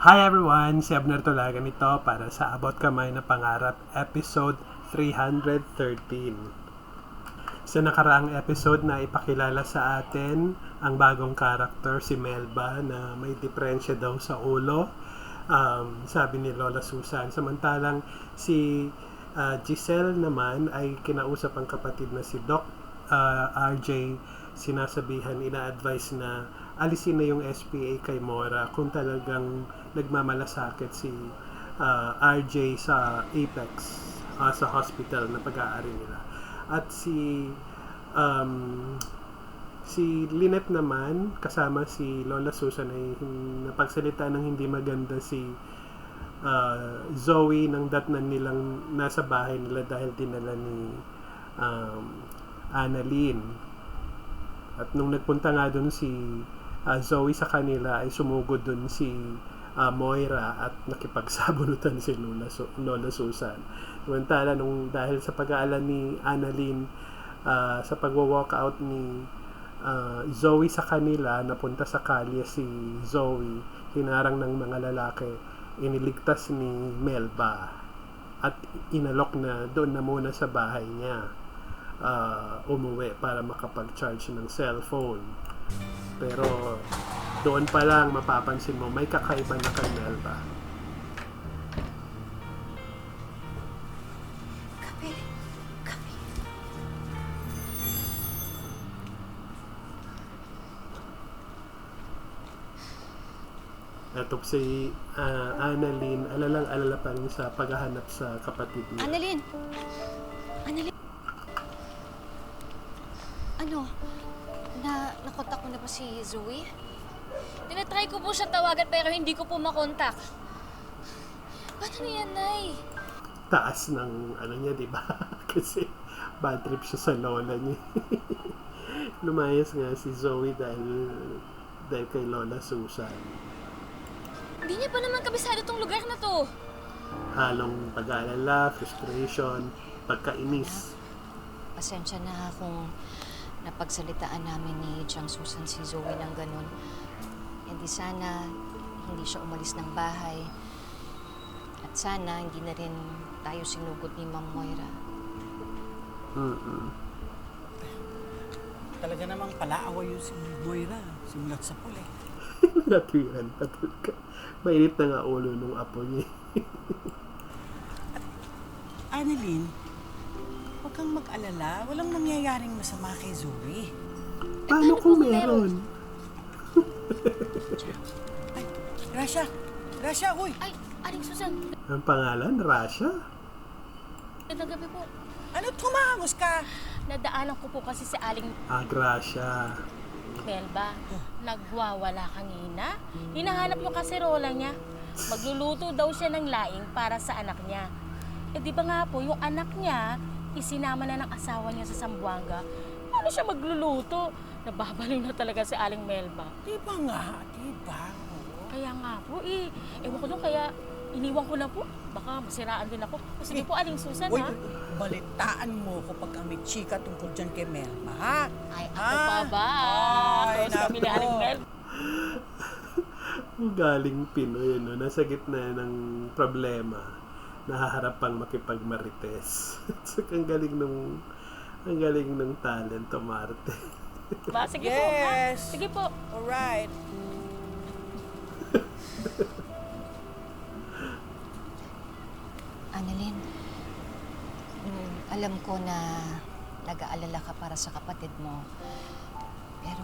Hi everyone! Si Abner Tulagan ito para sa Abot Kamay na Pangarap episode 313. Sa nakaraang episode na ipakilala sa atin ang bagong karakter si Melba na may diferensya daw sa ulo. Sabi ni Lola Susan. Samantalang si Giselle naman ay kinausap ang kapatid na si Doc RJ. Sinasabihan, ina-advise na alisin na yung SPA kay Mora kung talagang nagmamalasakit si RJ sa Apex, sa hospital na pag-aari nila. At si Lynette naman, kasama si Lola Susan, ay napagsalita ng hindi maganda si Zoe nang datnan nilang nasa bahay nila dahil dinala ni Annalyn. At nung nagpunta nga doon si Zoe sa kanila, ay sumugod doon si Moira at nakipagsabunutan si Lola Susan. Samantala dahil sa pag-aalan ni Annalyn sa pag-walkout ni Zoe sa kanila, napunta sa kalye si Zoe, hinarang ng mga lalaki, iniligtas ni Melba at inalok na doon na muna sa bahay niya umuwi para makapag-charge ng cellphone. Pero doon pa lang mapapansin mo may kakaiba na kay Melba. Kape. Ito si Annalyn, alalang-alala pa rin sa paghahanap sa kapatid niya. Annalyn! Nakontak mo na ba si Zoe? Tinatry ko po siya tawagan pero hindi ko po makontak. Paano na yan, Nay? Taas ng niya, di ba? Kasi bad trip siya sa lola niya. Lumayas nga si Zoe dahil kay Lola Susan. Hindi niya pa naman kabisado tong lugar na to. Halong pag-aalala, frustration, pagkainis. Pasensya na kung napagsalitaan namin ni Chang Susan si Zoe ng ganun. Hindi sana hindi siya umalis ng bahay. At sana hindi na rin tayo sinugod ni Ma'am Moira. Talaga namang palaaway yung si Moira, simulat sa puli. Natuyan pa talaga. Mainit na nga ulo nung apo niya. Annalyn, huwag kang mag-alala. Walang nangyayaring masama kay Zoe. Paano kung meron? Ay, Rasha! Rasha, uy! Ay, Aling Susan. Ang pangalan, Rasha? Nagabi po. Ano, tumangos ka? Nadaanan ko po kasi si Aling Gracia. Melba. Nagwawala kanina. Hinahanap yung kaserola niya. Magluluto daw siya ng laing para sa anak niya. Di ba nga po, yung anak niya, isinama na ng asawa niya sa Zamboanga. Paano siya magluluto? Nababaliw na talaga si Aling Melba. Diba nga, diba? Oo. Kaya nga po, ewan ko doon, kaya iniwan ko na po. Baka masiraan din ako. O sige po, Aling Susan, Uy, ha? balitaan mo kapag kami chika tungkol dyan kay Melba, ha? Ay, ako pa ba? Ay, Tapos kami ni nako. Aling Melba. Galing Pinoy, no? Nasa gitna ng problema. Nahaharap pang makipagmarites. So, ang galing ng talent, Marte. Ba, sige po, ha? Yes. Sige po. Alright. Annalyn, alam ko na nag-aalala ka para sa kapatid mo. Pero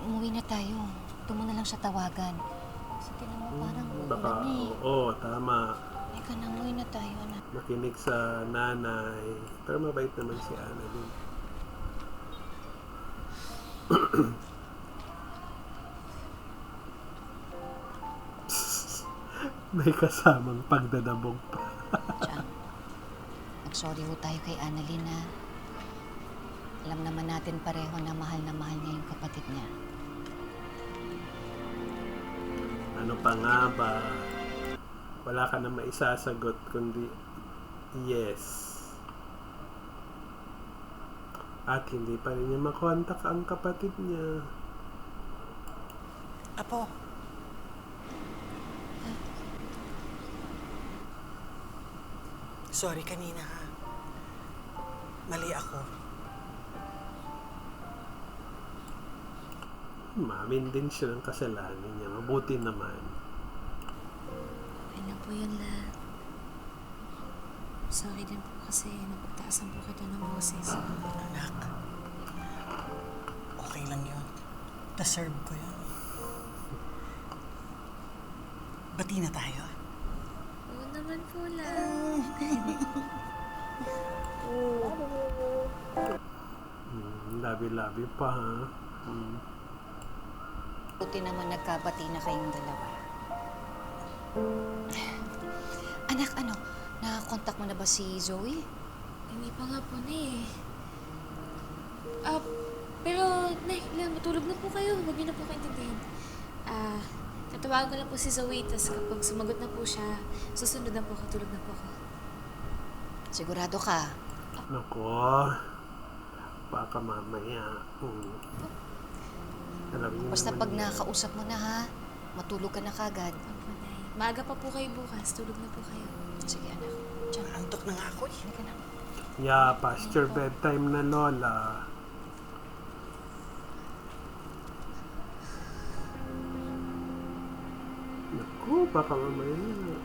umuwi na tayo. Ito mo na lang siya tawagan. Kasi tinan mo parang Baka, ulan eh. oo, tama. Eka na, umuwi na tayo, anak. Makinig sa nanay. Pero mabait naman si Annalyn. May kasamang pagdadabog pa. Chang, mag-sorry ho tayo kay Annalyn na alam naman natin pareho na mahal niya yung kapatid niya. Ano pa nga ba? Wala ka na maisasagot kundi yes. At hindi pa rin niya makontak ang kapatid niya. Apo, Sorry kanina ha. Mali ako. Umamin din siya ng kasalanan niya. Mabuti naman. Okay lang po yun, La. Sorry din po kasi napagtaasan po kita ng boses. Anak, okay lang yun. Deserve ko yun. Bati na tayo. Oo naman po, La. Labi-labi pa, ha? Buti naman nagkabati na kayong dalawa. Anak, nakakontak mo na ba si Zoe? Hindi pa nga po na eh. Pero, Nay, matulog na po kayo. Huwag niyo na po kaintindihin. Tatawagan ko lang po si Zoe, tapos kapag sumagot na po siya, susunod na po ako, tulog na po ako. Sigurado ka? Nako. Baka mamaya. Alam niyo Basta naman pag yan. nakausap mo na ha, matulog ka na kagad. Opo, Nay. Maaga pa po kayo bukas, tulog na po kayo. Sige, anak. Diyan. Antok na nga ako eh. Halika na. Yeah, past your bedtime na, Lola. Naku, baka mamaya na.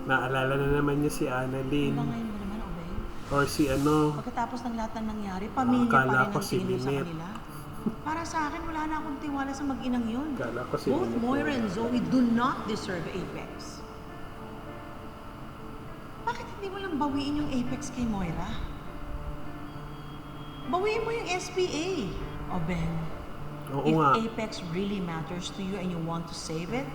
Naalala na naman niya si Annalyn. Ngayon mo naman, Obeng. Or si ano. Pagkatapos ng lahat ng nangyari, pamilya pa Akala rin ko ang si tingin mo sa Lynette. kanila. Para sa akin, wala na akong tiwala sa mag-inang yun. Kala ko si Both Lynette. Moira and Zoe do not deserve Apex. Bakit hindi mo lang bawiin yung Apex kay Moira? Bawiin mo yung SPA. Obeng, Oo if nga. Apex really matters to you and you want to save it,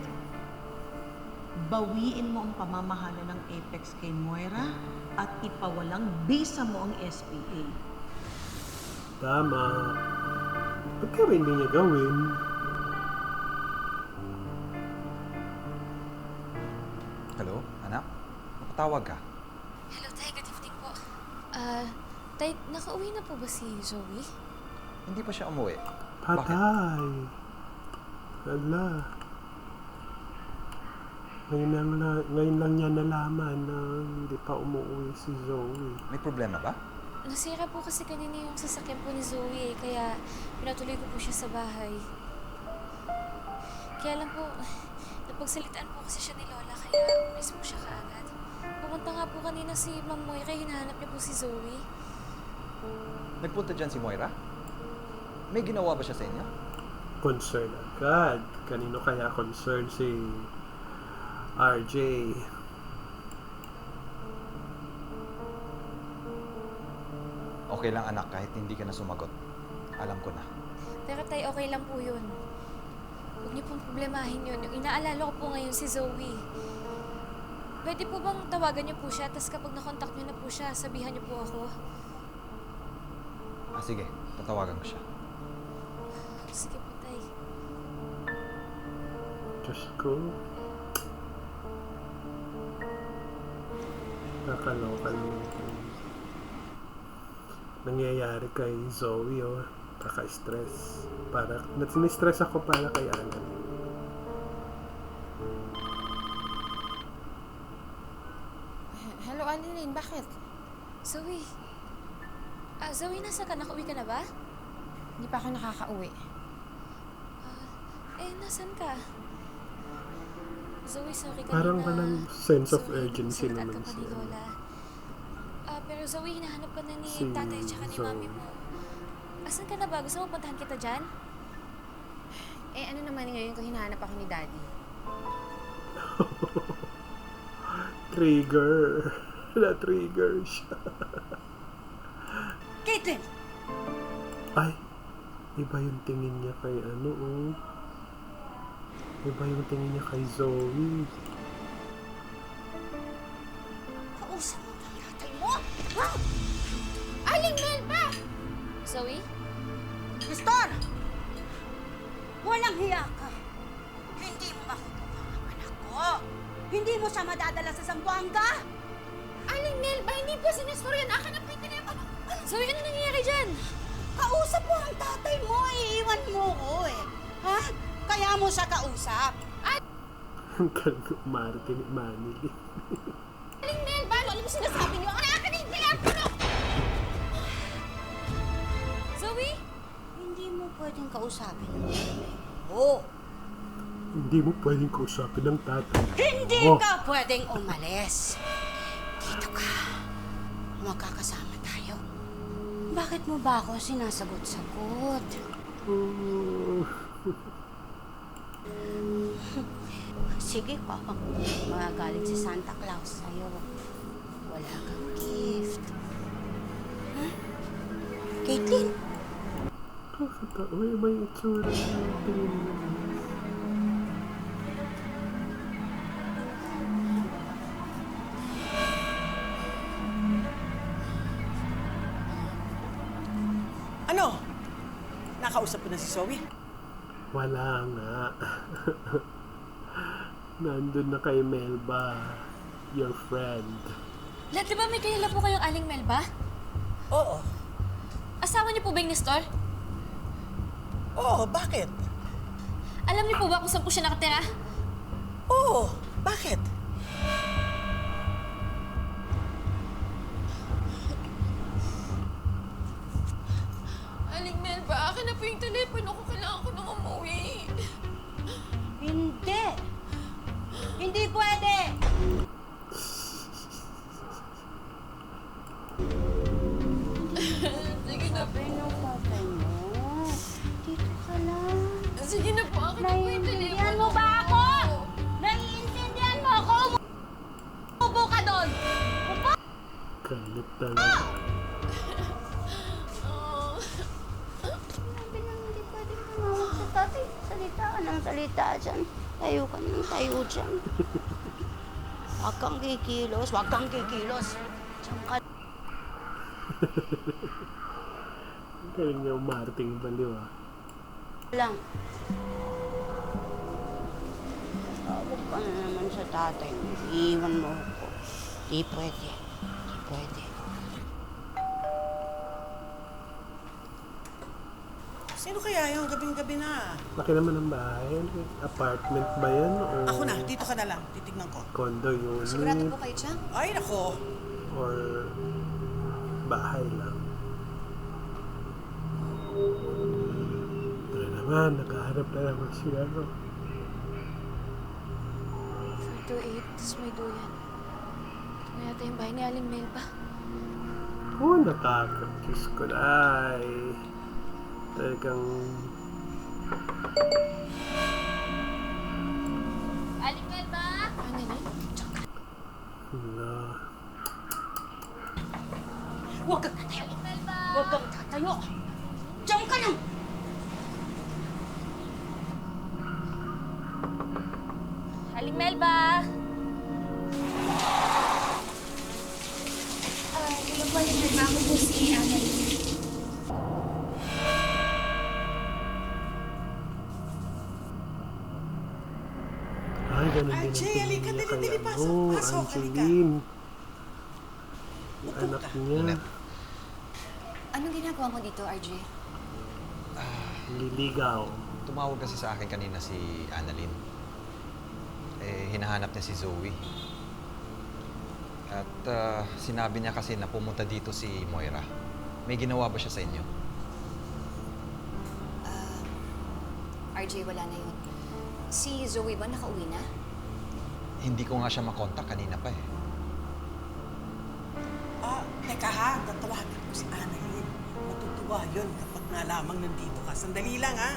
bawiin mo ang pamamahala ng Apex kay Moira at ipawalang bisa mo ang SPA. Tama. Ba't ka hindi niya gawin? Hello, anak? Napatawag ka? Hello, Tay. Good evening po. Tay, nakauwi na po ba si Zoe? Hindi pa siya umuwi. Patay. Hala. Ngayon lang niya nalaman na hindi pa umuwi si Zoe. May problema ba? Nasira po kasi kanina yung sasakyan po ni Zoe kaya pinatuloy ko po siya sa bahay. Kaya lang po, napagsalitaan po kasi siya ni Lola kaya umalis po siya kaagad. Pumunta nga po kanina si Ma'am Moira, hinahanap niya po si Zoe. Nagpunta dyan si Moira? May ginawa ba siya sa inyo? Concern agad. Kanino kaya concern si RJ? Okay lang anak kahit hindi ka na sumagot. Alam ko na. Pero Tay, okay lang po yun. Huwag niyo pong problemahin yun. Yung inaalala ko po ngayon si Zoe. Pwede po bang tawagan niyo po siya, tapos kapag nakontak niyo na po siya, sabihan niyo po ako? Sige, tatawagan ko siya. Sige po, Tay. Diyos ko. Nakaloka naman ito. Nangyayari kay Zoe, oh. Kaka-stress. Sinistress ako para kay Alan. Hello, Annalyn. Bakit? Zoe. Zoe, nasa ka? Nakauwi ka na ba? Hindi pa ako nakakauwi. Nasan ka? Zoe, sorry kanina. Parang walang sense of Zoe, urgency sinundan naman ka pa siya. ni Lola. Pero Zoe, hinahanap ka na ni Si tatay tsaka ni Zoe. mami mo. Asan ka na ba? Gusto mo puntahan kita dyan? Ano naman ngayon kung hinahanap ako ni Daddy? Trigger. Na-trigger siya. Caitlin! Ay, iba yung tingin niya kay ano, oh. Iba yung tingin niya kay Zoe. Kausap mo ang tatay mo? Aling Melba! Zoe? Nestor! Walang hiya ka. Hindi mo makukuha ang anak ko. Hindi mo siya madadala sa Zamboanga. Aling Melba, hindi po si Nestor yan. Akin na po yung telepono. Zoe, ano nangyayari dyan? Kausap mo ang tatay mo, iiwan mo ko eh. Ha? mo sa kausap. Ang galing umarte ni Manny. Aling Melba, ano mo sinasabi niyo? Ang akin yung telepono! Zoe, hindi mo pwedeng kausapin ng nanay mo. Hindi mo pwedeng kausapin ng tatay. Hindi mo. ka pwedeng umalis. Dito ka. Magkakasama tayo. Bakit mo ba ako sinasagot-sagot? Sige ko. Magagalit si Santa Claus sa'yo. Wala kang gift. Huh? Caitlin? May itsura na tingin mo. Ano? Nakausap ko na si Zoe? Wala nga. Nandun na kay Melba, your friend. Lahat, di ba may kilala po kayong Aling Melba? Oo. Asawa niyo po ba yung Nestor? Oo, bakit? Alam niyo po ba kung saan po siya nakatira? Oo, bakit? Aling Melba, akin na po yung telepono ko. Kailangan ko nang umuwi. Hindi. Hindi pwede. Sige na po. Ano tatay mo? Dito ka lang. Sige na po, akin na po yung Naiintindihan telepono. mo ba ako? Naiintindihan mo ako? Umupo ka doon. Galit talaga. Sabi lang, hindi pwedeng tumawag sa tatay. Salita ka ng salita dyan. Tayo ka ng tayo dyan. Huwag kang kikilos. Huwag kang kikilos. Diyan ka Galing niya umarting baliw ah. lang. Tawag ka na naman sa tatay mo. Iiwan mo ako. Di pwede. Di pwede. Sino kaya yung gabing-gabi na? Laki naman ang bahay. Apartment ba yan? O Ako na, dito ka na lang. Titignan ko. condo Sigurado unit? po kayo dyan? Ay, nako. Or bahay lang? Ito na naman, nakaharap na naman siya. No? 428, tas may duyan. Ito na yata yung bahay ni Aling Melba. Oh, nakaka-kiss ko na ay. Talagang Aling Melba? Ano na? na. Huwag kang tatayo. Huwag kang tatayo. Diyan ka lang. Aling Melba! Hello po, Aling Melba. Ako po si Annalyn. Ay, ganun din ang Archie, tingin halika, niya kay dali, pasok, ano, pasok, halika. Angeline. Yung anak niya, Anong ginagawa mo dito, RJ? liligaw. Tumawag kasi sa akin kanina si Annalyn. Hinahanap niya si Zoe. At sinabi niya kasi na pumunta dito si Moira. May ginawa ba siya sa inyo? RJ, wala na yun. Si Zoe ba nakauwi na? Hindi ko nga siya makontak kanina pa eh. Teka ha, tatawagin ko si Annalyn. Matutuwa yun kapag nalamang nandito ka. Sandali lang ha.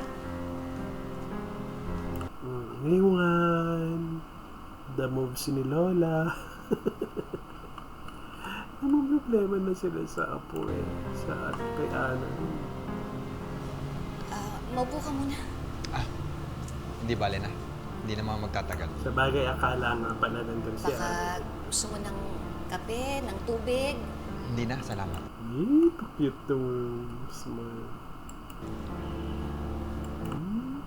Ngayon, the moves ni Lola. Anong problema na sila sa apo eh? Sa kay Ana. Maupo ka muna. Hindi bale na. Hindi naman magtatagal. Sa bagay, akala nga pala nandun siya. Baka gusto mo ng kape, ng tubig. Hindi na, salamat. Cute tong smile.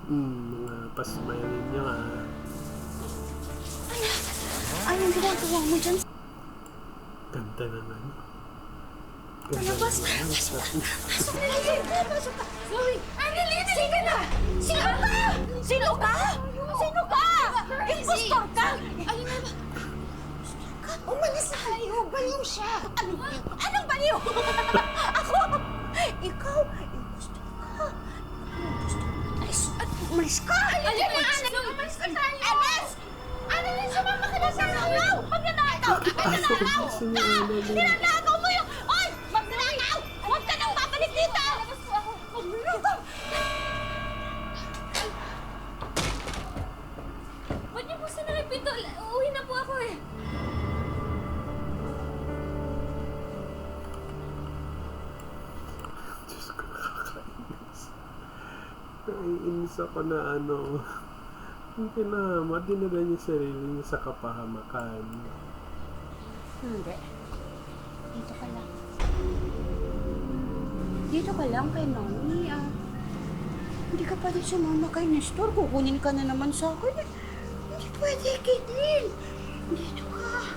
Mga pasmile niyo ah. Anong ginagawa mo dyan? Ganda naman. Labas! Pasok na lang! Pasok ka! Zoe! Annalyn! Sige na! Sige ka! Sino ka? Sino ka? Impostor ka! Aling Umalis na tayo! Baliw siya! Anong baliw? Ako! Ikaw! Impostor ka! Umalis ka! Aling na, Annalyn! Umalis na tayo! Alis! Annalyn, sumama ka na sa nanakaw! Magnanakaw! Magnanakaw! Ninanakaw mo yung... Oy! Magnanakaw! Huwag ka nang babalik dito! Magnanakaw! Huwag niyo po sa nakipito. Uuwi na po ako eh. Diyos ko, nakakainis. Naiinis ako na yung pinahama, dinala niya sarili niya sa kapahamakan. Hindi. Dito ka lang. Dito ka lang kay Mami, Hindi ka pwede sumama kay Nestor. Kukunin ka na naman sa akin. Hindi pwede, Caitlyn. Dito ka.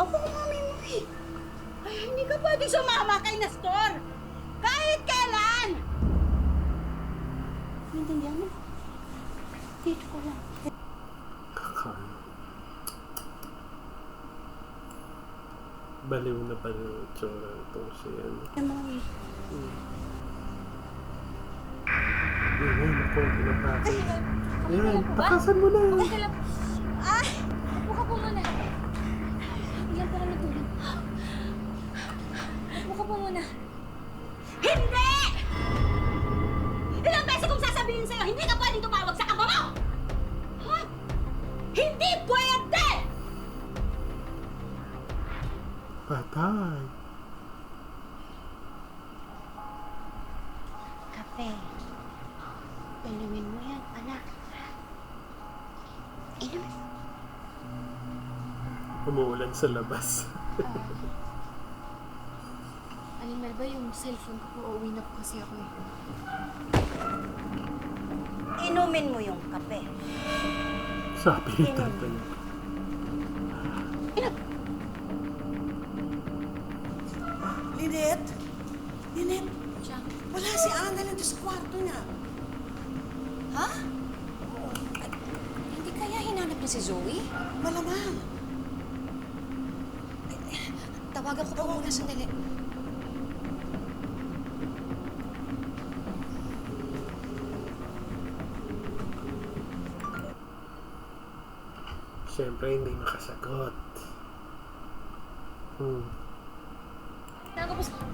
Ako ang mami mo eh. Ay, hindi ka pwede sumama kay Nestor. Kahit kailan. Naintindihan mo? Dito ka lang. Kakano. Baliw na baliw ang tsura itong siya. Kay Mami. Ayan, ako, pinapatay. Ayan, takasan mo na. Okay lang. Upo ka po muna. Ilan pa lang natulog. Upo ka po muna. Hindi! Ilang beses kong sasabihin sa'yo, hindi ka pwedeng tumawag sa ama mo! Ha? Hindi pwede! Patay. Kape. Inumin mo yan, anak. Inumin. Umuulan sa labas. Aling Melba, yung cellphone ko po, uuwi na po kasi ako eh. Inumin mo yung kape. Sabi ni tatay. Lynette? Lynette? Siya. Wala si Annalyn doon sa kwarto niya. Ha? Hindi kaya hinanap niya si Zoe? Malamang. Tawagan ko po muna sandali. Siyempre, hindi nakasagot.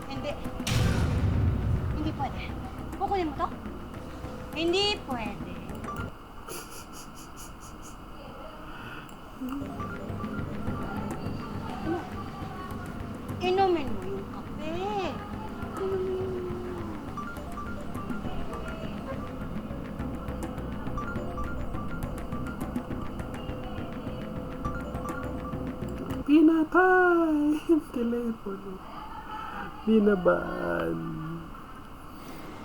Hindi. Hindi pwede. Kukunin mo to? Hindi pwede. Ano? Inumin mo yung kape. Inumin mo. Pinatay yung telepono. Binabaan.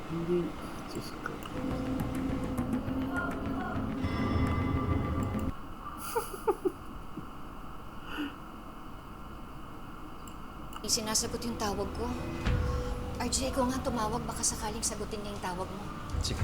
Hindi. Diyos ko. Sinasagot yung tawag ko. RJ, ikaw nga tumawag, baka sakaling sagutin niya yung tawag mo. Sige.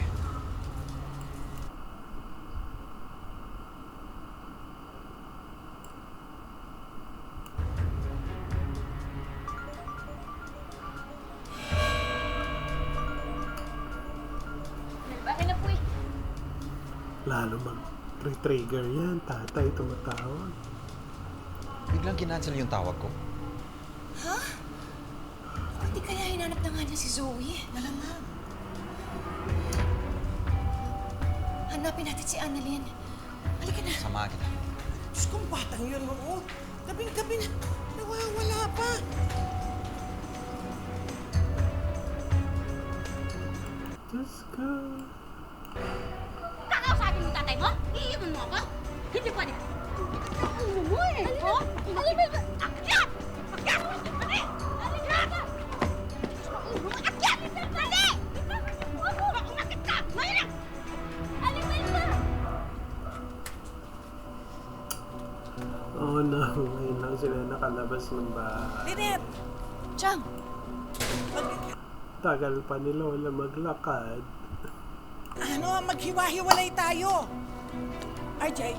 Melba, akin na po eh. Lalo mag-trigger yan. Tatay tumatawag. Biglang kinancel yung tawag ko. Ha? Hindi kaya hinanap na nga niya si Zoe? Malamang. Hanapin natin si Annalyn. Halika na. Samahan kita. Diyos kong batang yun, oo. Gabing-gabi na. Nawawala pa. Diyos ko. Kakausapin mo tatay mo? Iiwan mo ako? Hindi pwede. Ano mo eh? Oh? Akyat! Akyat! Akyat! Akyat! Akyat! Dali! Umakit ka! Ngayon! Aling na! Oh no. Ngayon lang sila nakalabas ng bahay. Lynette! Chang! Tagal pa ni Lola maglakad. Maghiwa-hiwalay tayo. RJ,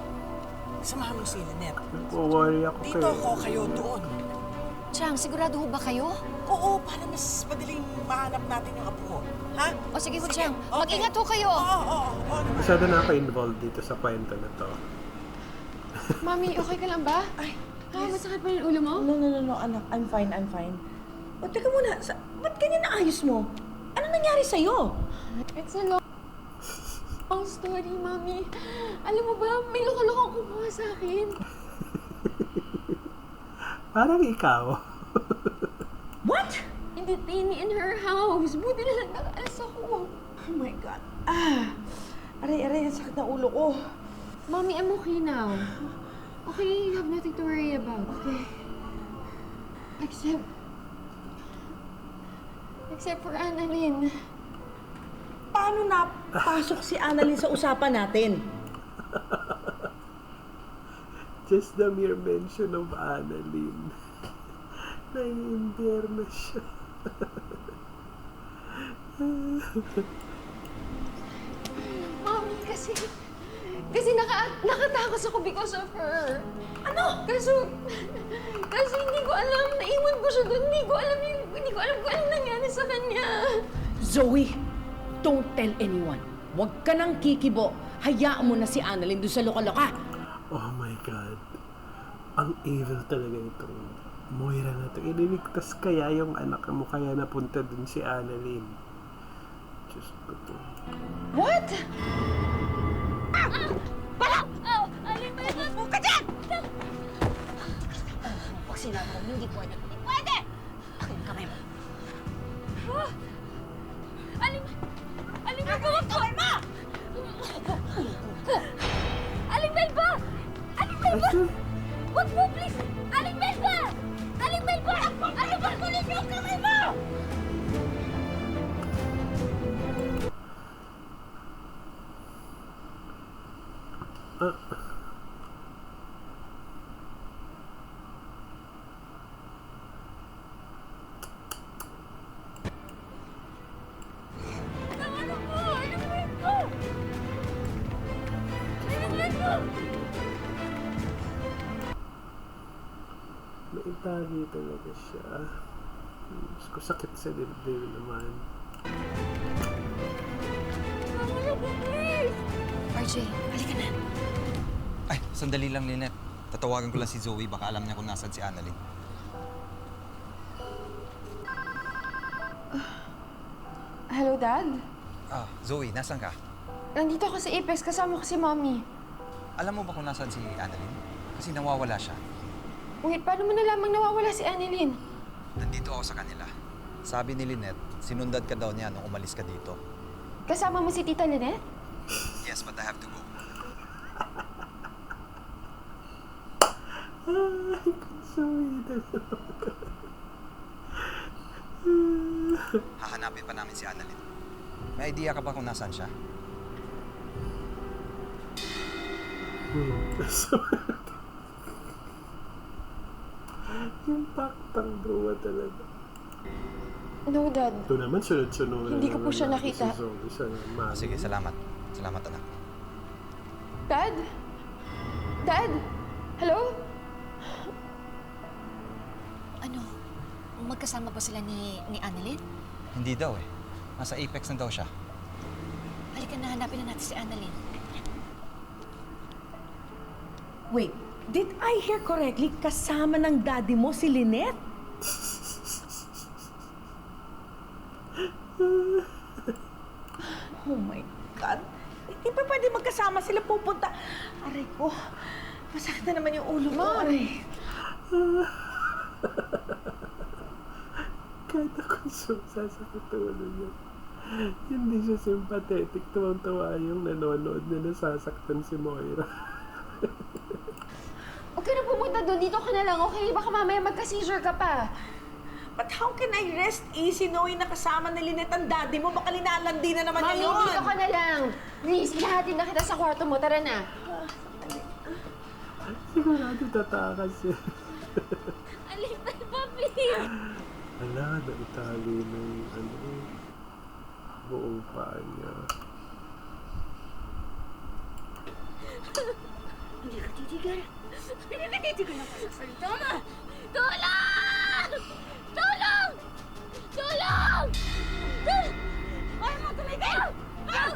samahan mo si Lynette. Nagpo-worry ako Dito ako, kayo doon. Chang, sigurado ho ba kayo? Oo, para mas madaling mahanap natin yung apo ko. Ha? O sige ho, Chang. okay. Mag-ingat ho kayo. Oo. Masyado na ako involved dito sa kwento na to. Mami, okay ka lang ba? Ay, Masakit pa yung ulo mo? No, anak. I'm fine. O, teka muna. Ba't ganyan na ayos mo? Ano nangyari sa'yo? It's a long story, Mami. Alam mo ba, may loko-lokong kumuha sa akin. Parang ikaw. What? Hindi in her house. Buti na lang nakaalis ako. Oh my God. Aray, ang sakit ng ulo ko. Mami, I'm okay now. Okay, you have nothing to worry about, okay? Except for Annalyn. Paano napasok si Annalyn sa usapan natin? Just the mere mention of Annalyn. Nai-imbier na siya. Mami, kasi nakatakas ako because of her. Ano? Kasi hindi ko alam, naiwan ko siya doon. Hindi ko alam kung anong nangyari sa kanya. Zoe, don't tell anyone. Huwag ka nang kikibo. Hayaan mo na si Annalyn doon sa loka-loka. Oh my God. Ang evil talaga itong Moira na ito. Iniligtas kaya yung anak mo kaya napunta dun si Annalyn. Diyos ko to. What? Huwag ka dyan! Huwag sinabi ko, hindi pwede. Hindi pwede! Akin ang kamay mo. Aling Huwag ang kamay mo! Aling Melba! Actually, Wag mo, please! Aling Melba! Aling Melba! Ano ba kulit yung kamay mo? naitagi talaga siya. Diyos ko, sakit sa dibdib naman. RJ, halika na. Ay, sandali lang, Lynette. Tatawagan ko lang si Zoe. Baka alam niya kung nasan si Annalyn. Hello, Dad? Zoe, nasan ka? Nandito ako sa Apex, kasama ko si Mommy. Alam mo ba kung nasan si Annalyn? Kasi nawawala siya. Wait, paano mo nalamang nawawala si Annalyn? Nandito ako sa kanila. Sabi ni Lynette, sinundan ka daw niya nung umalis ka dito. Kasama mo si Tita Lynette? Yes, but I have to go. Ay, konsumido. Hahanapin pa namin si Annalyn. May idea ka ba kung nasan siya? Yung paktang druwa talaga. No, Dad. Ito naman, sunod-sunod. Hindi ko po siya nakita. Si Zoe sa mami. Sige, salamat. Salamat, anak. Dad? Dad? Hello? Ano? Magkasama ba sila ni Annalyn? Hindi daw eh. Nasa Apex na daw siya. Halika na, hanapin na natin si Annalyn. Wait, did I hear correctly? Kasama ng daddy mo si Lynette? Oh my God. Hindi pa pwede magkasama sila pupunta. Aray ko, masakit na naman yung ulo ko. Aray. Kahit ako sasakit ang ulo niya. Hindi siya sympathetic. Tuwang-tawa yung nanonood na nasasaktan si Moira. Huwag ka na pumunta doon. Dito ka na lang, okay? Baka mamaya magka-seizure ka pa. But how can I rest easy knowing na kasama ni Lynette ang daddy mo? Baka linalandi na naman Mami, niya yun. dito ka na lang. Please, ilahatin na kita sa kwarto mo. Tara na. Sigurado tatakas siya. Alipay pa, please. Ala, naitali na yung buong paa niya. Hindi ka titigil. Hindi ka titigil ng kasasalita mo. Tulong! Tulong! Tulong! Ayaw mo tumigil!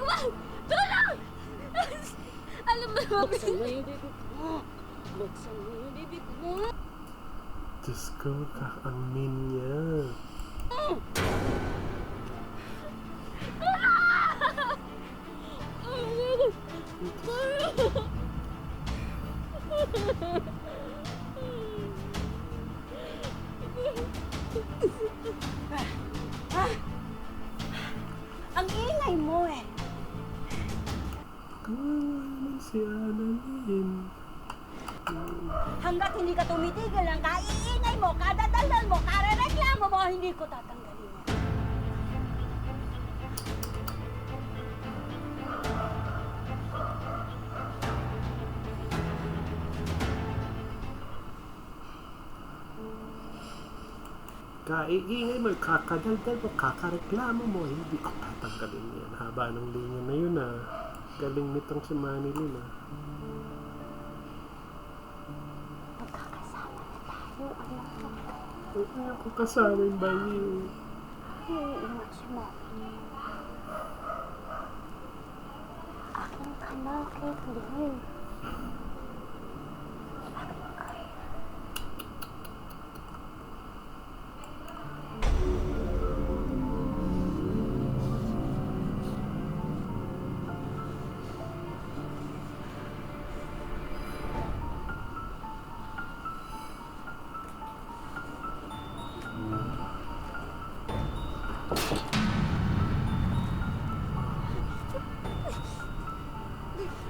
Wag! Tulong! Alam mo, Buksan mo yung bibig mo. Buksan mo yung bibig mo. Diyos ko, ang mean niya. Ang ingay mo eh. Kawawa naman si Annalyn. Hanggat hindi ka tumitigil ang kaiingay mo, kadadaldal mo, karereklamo mo, hindi ko tatanggalin yan. Kaiingay mo, kakadaldal mo, kakareklamo mo, hindi ko tatanggalin yan. Haba ng linya na yun ah. Galing nitong si Manilyn ah. Magkakasama na tayo, anak ko. Ayaw ko kasama yung baliw. Naiingat si Mami. Akin ka na, Caitlyn.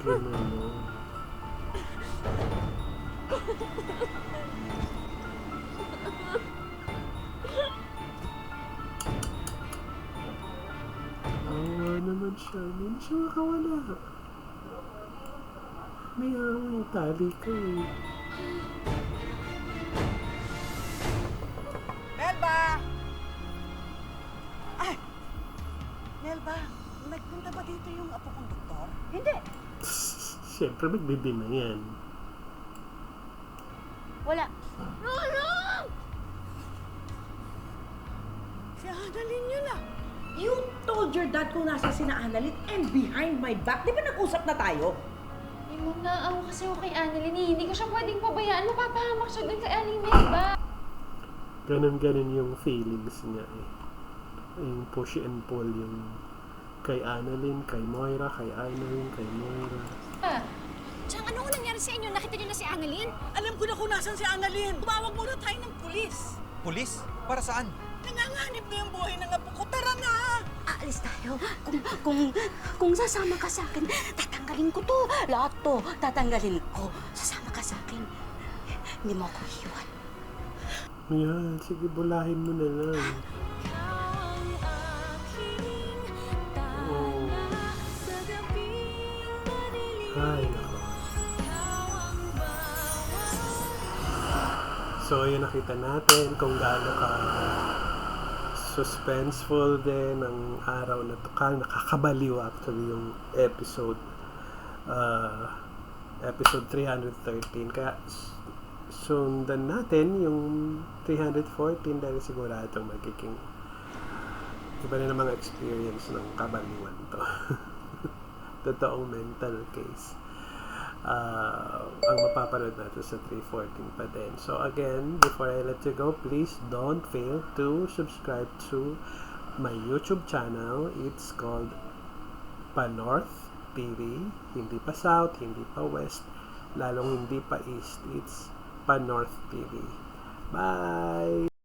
Ganun. Awa naman siya. Hindi siya makawala. May hawang tali ka eh. Melba! Ay! Melba, nagpunta ba dito yung apo kong doktor? Hindi. Siyempre magbibina yan. Wala. Tulong! Si Annalyn yun ah. You told your dad kung nasa si Annalyn and behind my back. Di ba nag-usap na tayo? Eh, Ma'am, naawa kasi ako kay Annalyn eh. Hindi ko siya pwedeng pabayaan. Mapapahamak siya dun kay Aling Melba. Ganun yung feelings niya eh. Yung push and pull yung kay Annalyn, kay Moira, kay Annalyn, kay Moira. Chang, ano nangyari sa inyo? Nakita niyo na si Annalyn? Alam ko na kung nasan si Annalyn. Tumawag muna tayo ng pulis. Pulis? Para saan? Nanganganib na yung buhay ng apo ko. Tara na! Aalis tayo. Kung sasama ka sa akin, tatanggalin ko to. Lahat to, tatanggalin ko. Sasama ka sa akin. Hindi mo ako iiwan. Yan, sige bulahin mo na lang. Oh. Ay, nako. So, yun nakita natin kung gaano ka suspenseful din ang araw na to. Nakakabaliw actually yung episode. Episode 313. Kaya sundan natin yung 314 dahil sigurado magiging iba na namang experience ng kabaliwan to. Totoong mental case. Ang mapapanood natin sa 314 pa din. So again, before I let you go, please don't fail to subscribe to my YouTube channel. It's called Panorth TV. Hindi pa South, hindi pa West, lalong hindi pa East. It's Panorth TV. Bye!